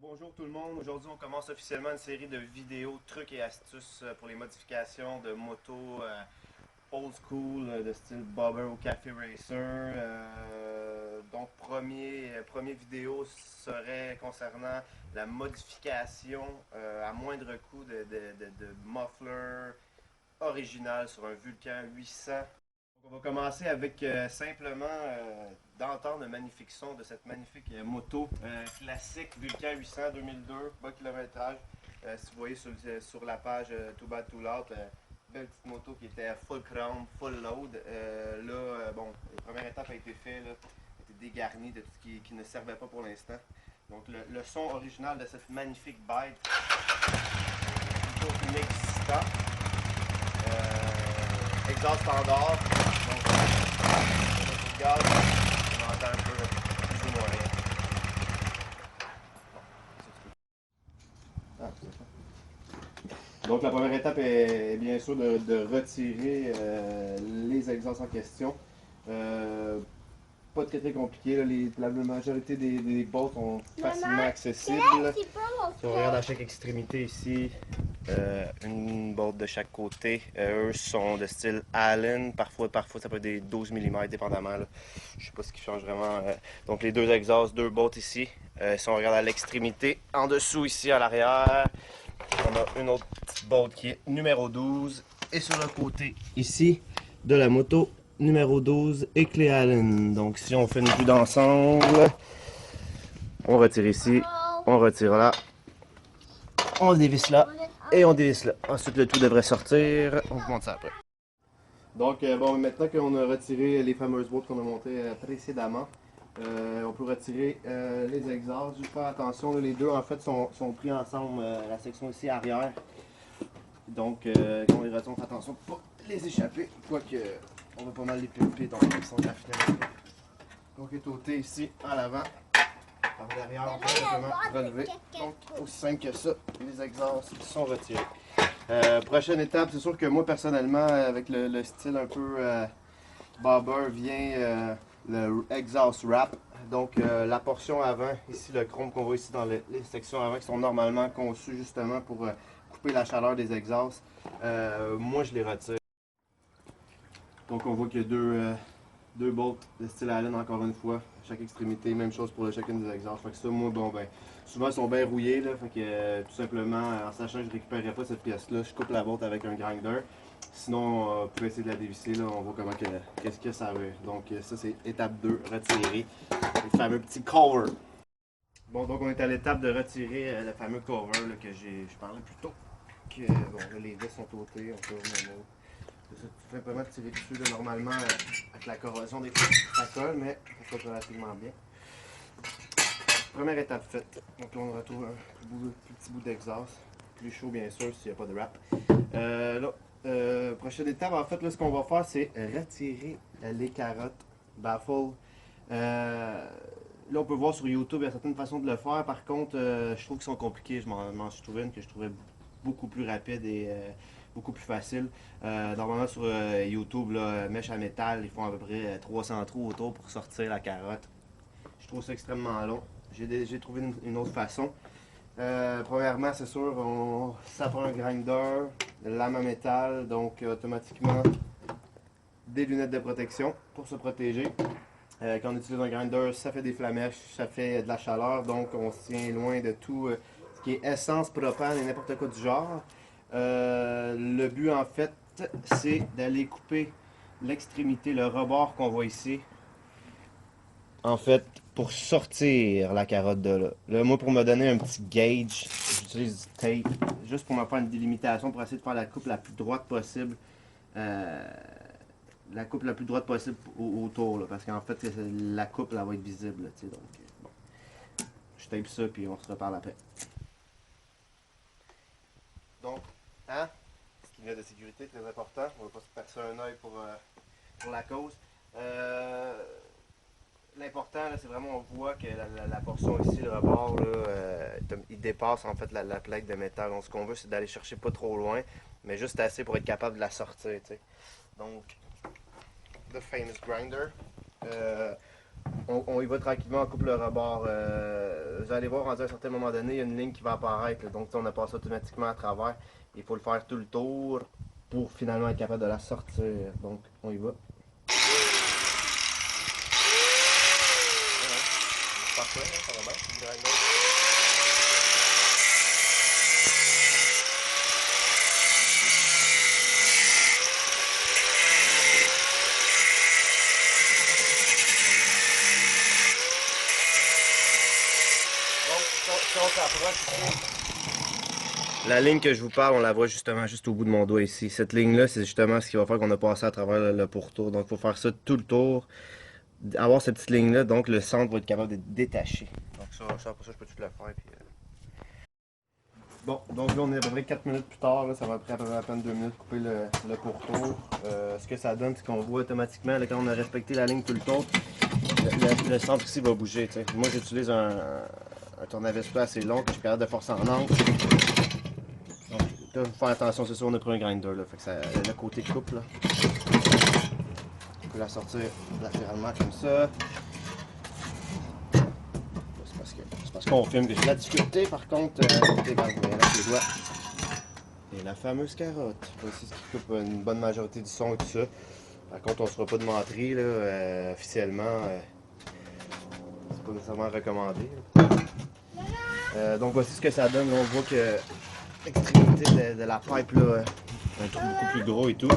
Bonjour tout le monde, aujourd'hui on commence officiellement une série de vidéos, trucs et astuces pour les modifications de motos old school de style bobber ou café racer. Donc premier vidéo serait concernant la modification à moindre coût de muffler original sur un Vulcan 800. On va commencer avec simplement d'entendre le magnifique son de cette magnifique moto classique Vulcan 800 2002, bas kilométrage. Si vous voyez sur la page Too Bad Too Loud, belle petite moto qui était full chrome, full load. Bon, la première étape a été faite, a été dégarnie de tout ce qui ne servait pas pour l'instant. Donc le son original de cette magnifique bête, plutôt inexistant. Exhaust standard, donc on gaz, on entend un peu plus ou moins rien. Donc la première étape est bien sûr de retirer les exhausts en question. Pas très compliqué, là. La majorité des bolts sont facilement accessibles. Si on regarde à chaque extrémité ici, une bolt de chaque côté. Eux sont de style Allen, parfois ça peut être des 12 mm dépendamment. Là. Je sais pas ce qui change vraiment. Donc les deux exhausts, deux bolts ici. Si on regarde à l'extrémité, en dessous ici à l'arrière, on a une autre petite bolt qui est numéro 12. Et sur le côté ici de la moto, numéro 12 et clé Allen. Donc si on fait une vue d'ensemble, on retire ici, on retire là, on dévisse là et on dévisse là. Ensuite le tout devrait sortir, on vous montre ça après. Donc bon, maintenant qu'on a retiré les fameuses boîtes qu'on a montées précédemment, on peut retirer les exhausts. Juste faire attention, là, les deux en fait sont pris ensemble, la section ici arrière. Donc quand on les retire, on fait attention de ne pas les échapper, quoique on va pas mal les pimper, donc ils sont affinés. Donc il est ôté ici en l'avant. Par derrière, on peut simplement relever. Donc aussi simple que ça, les exhausts sont retirés. Prochaine étape, c'est sûr que moi personnellement, avec le style un peu bobber, vient le exhaust wrap. Donc la portion avant, ici le chrome qu'on voit ici dans les sections avant qui sont normalement conçues justement pour couper la chaleur des exhausts, moi je les retire. Donc on voit qu'il y a deux bolts de style Allen encore une fois, à chaque extrémité, même chose pour chacune des exhausts. Fait que ça, moi, bon ben, souvent ils sont bien rouillés, là, fait que tout simplement, en sachant que je ne récupérerai pas cette pièce-là, je coupe la bolt avec un grinder. Sinon, on peut essayer de la dévisser, là, on voit comment qu'est-ce que ça veut. Donc ça c'est étape 2, retirer le fameux petit cover. Bon, donc on est à l'étape de retirer le fameux cover là, que je parlais plus tôt. Que, bon, là, les vis sont ôtées, on peut c'est tout simplement tirer dessus là, normalement avec la corrosion des fois ça colle, mais ça colle relativement bien. Première étape faite. Donc là on retrouve un petit bout d'exhaust. Plus chaud bien sûr s'il n'y a pas de wrap. Prochaine étape, en fait, là, ce qu'on va faire, c'est retirer les carottes baffle. Là, on peut voir sur YouTube, il y a certaines façons de le faire. Par contre, je trouve qu'ils sont compliqués. Je m'en suis trouvé une que je trouvais beaucoup plus rapide et beaucoup plus facile. Normalement, sur YouTube, là, mèche à métal, ils font à peu près 300 trous autour pour sortir la carotte. Je trouve ça extrêmement long. J'ai trouvé une autre façon. Premièrement, c'est sûr, ça prend un grinder, lame à métal, donc automatiquement des lunettes de protection pour se protéger. Quand on utilise un grinder, ça fait des flamèches, ça fait de la chaleur, donc on se tient loin de tout ce qui est essence, propane et n'importe quoi du genre. Le but en fait, c'est d'aller couper l'extrémité, le rebord qu'on voit ici. En fait, pour sortir la carotte de là. Là, moi, pour me donner un petit gauge, j'utilise du tape, juste pour me faire une délimitation, pour essayer de faire la coupe la plus droite possible. La coupe la plus droite possible autour, là, parce qu'en fait, la coupe, là, va être visible. Là, donc, bon. Je tape ça, puis on se reparle après. Donc, hein? Lunettes de sécurité, très important. On ne va pas se percer un œil pour la cause. L'important, c'est vraiment, on voit que la portion ici, le rebord, là, il dépasse en fait la plaque de métal. Donc, ce qu'on veut, c'est d'aller chercher pas trop loin, mais juste assez pour être capable de la sortir. T'sais. Donc, the famous grinder. on y va tranquillement, on coupe le rebord. Vous allez voir, à un certain moment donné, il y a une ligne qui va apparaître. Là, donc on a passé automatiquement à travers. Il faut le faire tout le tour pour finalement être capable de la sortir. Donc on y va. Parfait, ça va bien. Donc, si on s'approche ici, la ligne que je vous parle, on la voit justement juste au bout de mon doigt ici. Cette ligne-là, c'est justement ce qui va faire qu'on a passé à travers le pourtour. Donc, il faut faire ça tout le tour. Avoir cette petite ligne-là, donc le centre va être capable d'être détaché. Donc ça pour ça, je peux tout le faire. Puis, Bon, donc là, on est à peu près 4 minutes plus tard. Là, ça va prendre à peine 2 minutes de couper le pourtour. Ce que ça donne, c'est qu'on voit automatiquement, là, quand on a respecté la ligne tout le tour, le centre ici va bouger. T'sais. Moi, j'utilise un tournevis plat assez long que je suis capable de forcer en angle. Donc, là, faut faire attention, c'est sûr, on a pris un grinder. Là, fait que ça, le côté coupe. Là. On peut la sortir latéralement comme ça. C'est parce qu'on filme que j'ai de la difficulté, par contre, quand je viens avec les doigts. Et la fameuse carotte. Voici ce qui coupe une bonne majorité du son et tout ça. Par contre, on ne se fera pas de menterie, là, officiellement. C'est pas nécessairement recommandé. Donc voici ce que ça donne. On voit que l'extrémité de la pipe là, un trou beaucoup plus gros et tout.